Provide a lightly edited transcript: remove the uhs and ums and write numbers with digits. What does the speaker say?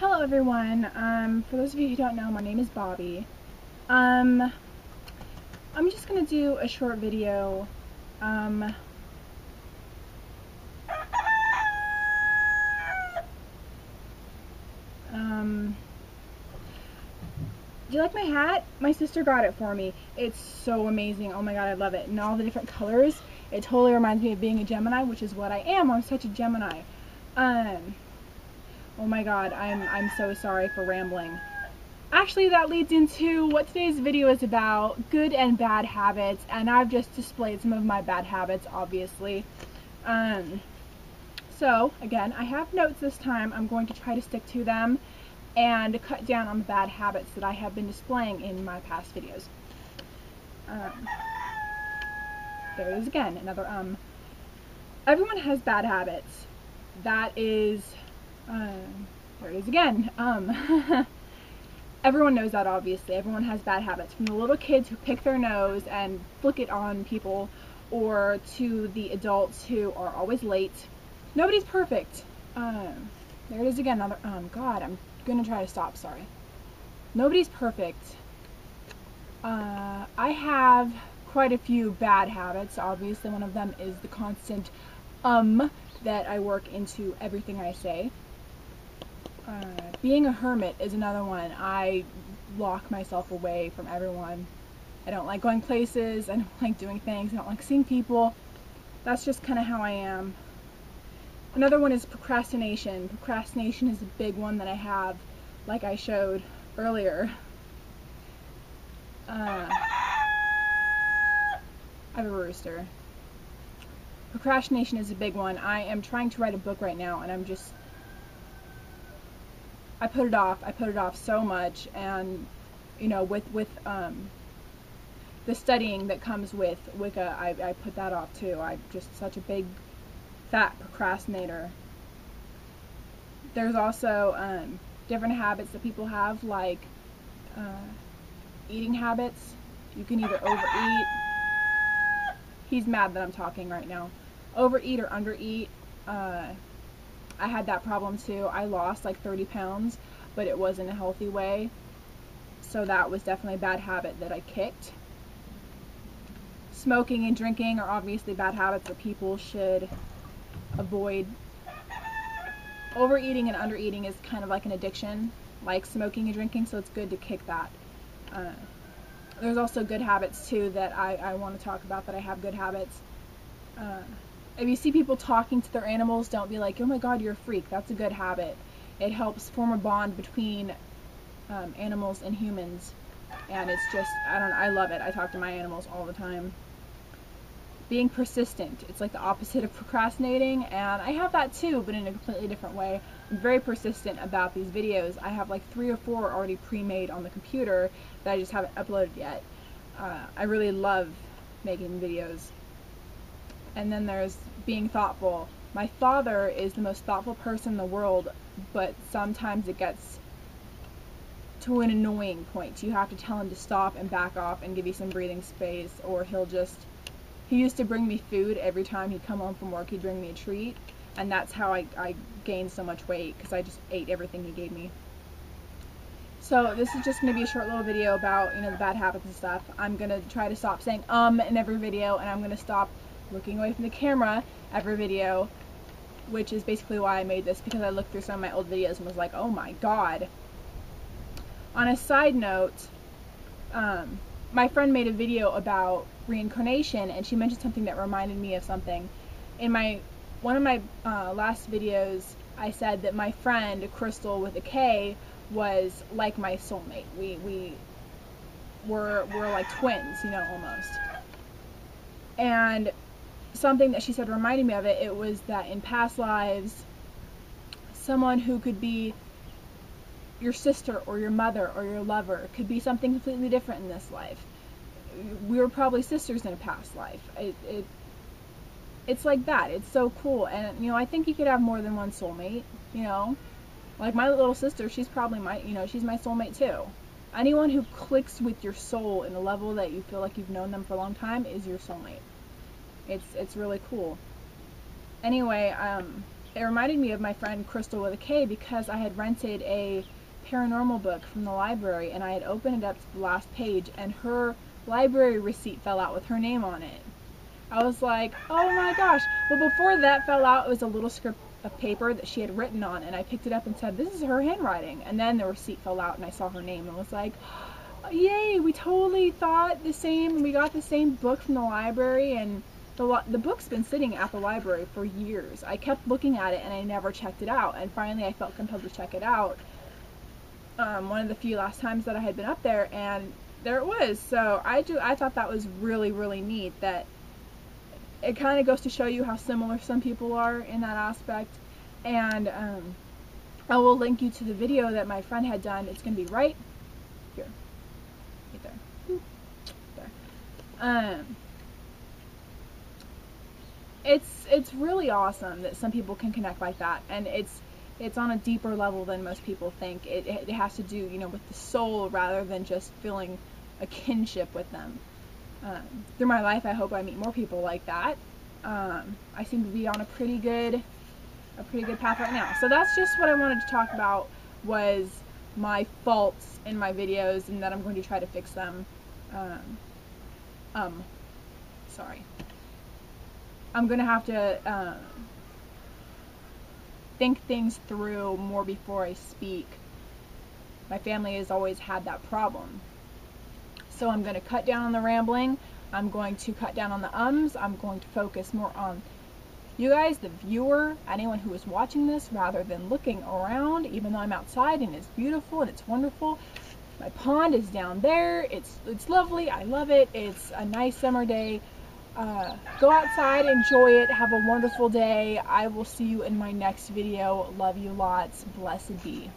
Hello everyone. For those of you who don't know, my name is Bobby. I'm just gonna do a short video. Do you like my hat? My sister got it for me. It's so amazing. Oh my god, I love it. And all the different colors. It totally reminds me of being a Gemini, which is what I am. I'm such a Gemini. Oh my god, I'm so sorry for rambling. Actually, that leads into what today's video is about, good and bad habits, and I've just displayed some of my bad habits, obviously. So, again, I have notes this time. I'm going to try to stick to them and cut down on the bad habits that I have been displaying in my past videos. There it is again, another Everyone has bad habits. That is, there it is again, Everyone knows that, obviously. Everyone has bad habits, from the little kids who pick their nose and flick it on people, or to the adults who are always late. Nobody's perfect. There it is again, another, God, I'm gonna try to stop, sorry. Nobody's perfect. I have quite a few bad habits. Obviously, one of them is the constant that I work into everything I say. Being a hermit is another one. I lock myself away from everyone. I don't like going places, I don't like doing things, I don't like seeing people. That's just kind of how I am. Another one is procrastination. Procrastination is a big one that I have, like I showed earlier. I have a rooster. Procrastination is a big one. I am trying to write a book right now, and I put it off so much, and you know, with the studying that comes with Wicca, I put that off too. I'm just such a big fat procrastinator. There's also different habits that people have, like eating habits. You can either overeat. He's mad that I'm talking right now. Overeat or undereat. I had that problem too. I lost like 30 pounds, but it was in a healthy way. So that was definitely a bad habit that I kicked. Smoking and drinking are obviously bad habits that people should avoid. Overeating and undereating is kind of like an addiction, like smoking and drinking, so it's good to kick that. There's also good habits too that I want to talk about, that I have good habits. If you see people talking to their animals, don't be like, oh my god, you're a freak. That's a good habit. It helps form a bond between animals and humans, and it's just, I love it. I talk to my animals all the time. Being persistent, it's like the opposite of procrastinating, and I have that too, but in a completely different way. I'm very persistent about these videos. I have like 3 or 4 already pre-made on the computer that I just haven't uploaded yet. I really love making videos. And then there's being thoughtful. My father is the most thoughtful person in the world, but sometimes it gets to an annoying point. You have to tell him to stop and back off and give you some breathing space, or he used to bring me food every time he'd come home from work. He'd bring me a treat, and that's how I gained so much weight, because I just ate everything he gave me. So this is just going to be a short little video about, you know, the bad habits and stuff. I'm going to try to stop saying in every video, and I'm going to stop looking away from the camera every video, which is basically why I made this, because I looked through some of my old videos and was like, oh my god. On a side note, my friend made a video about reincarnation, and she mentioned something that reminded me of something. In one of my last videos, I said that my friend, Crystal with a K, was like my soulmate. We were like twins, you know, almost. And something that she said reminded me of it. It was that in past lives, someone who could be your sister or your mother or your lover could be something completely different in this life. We were probably sisters in a past life. It's like that. It's so cool. And, you know, I think you could have more than one soulmate, you know. Like my little sister, she's probably she's my soulmate too. Anyone who clicks with your soul in a level that you feel like you've known them for a long time is your soulmate. It's really cool. Anyway, it reminded me of my friend Crystal with a K, because I had rented a paranormal book from the library, and I had opened it up to the last page, and her library receipt fell out with her name on it. I was like, oh my gosh. Well, before that fell out, it was a little script of paper that she had written on, and I picked it up and said, this is her handwriting. And then the receipt fell out and I saw her name and was like, yay, we totally thought the same. We got the same book from the library, and the book's been sitting at the library for years. I kept looking at it and I never checked it out, and finally I felt compelled to check it out one of the few last times that I had been up there, and there it was. So I thought that was really, really neat. That it kind of goes to show you how similar some people are in that aspect. And I will link you to the video that my friend had done. It's going to be right here, right there, there. It's really awesome that some people can connect like that, and it's on a deeper level than most people think. It has to do, you know, with the soul rather than just feeling a kinship with them. Through my life, I hope I meet more people like that. I seem to be on a pretty good path right now. So that's just what I wanted to talk about, was my faults in my videos, and that I'm going to try to fix them. Sorry. I'm going to have to think things through more before I speak. My family has always had that problem. So I'm going to cut down on the rambling. I'm going to cut down on the ums. I'm going to focus more on you guys, the viewer, anyone who is watching this, rather than looking around, even though I'm outside and it's beautiful and it's wonderful. My pond is down there. It's lovely. I love it. It's a nice summer day. Go outside, enjoy it, have a wonderful day. I will see you in my next video. Love you lots. Blessed be.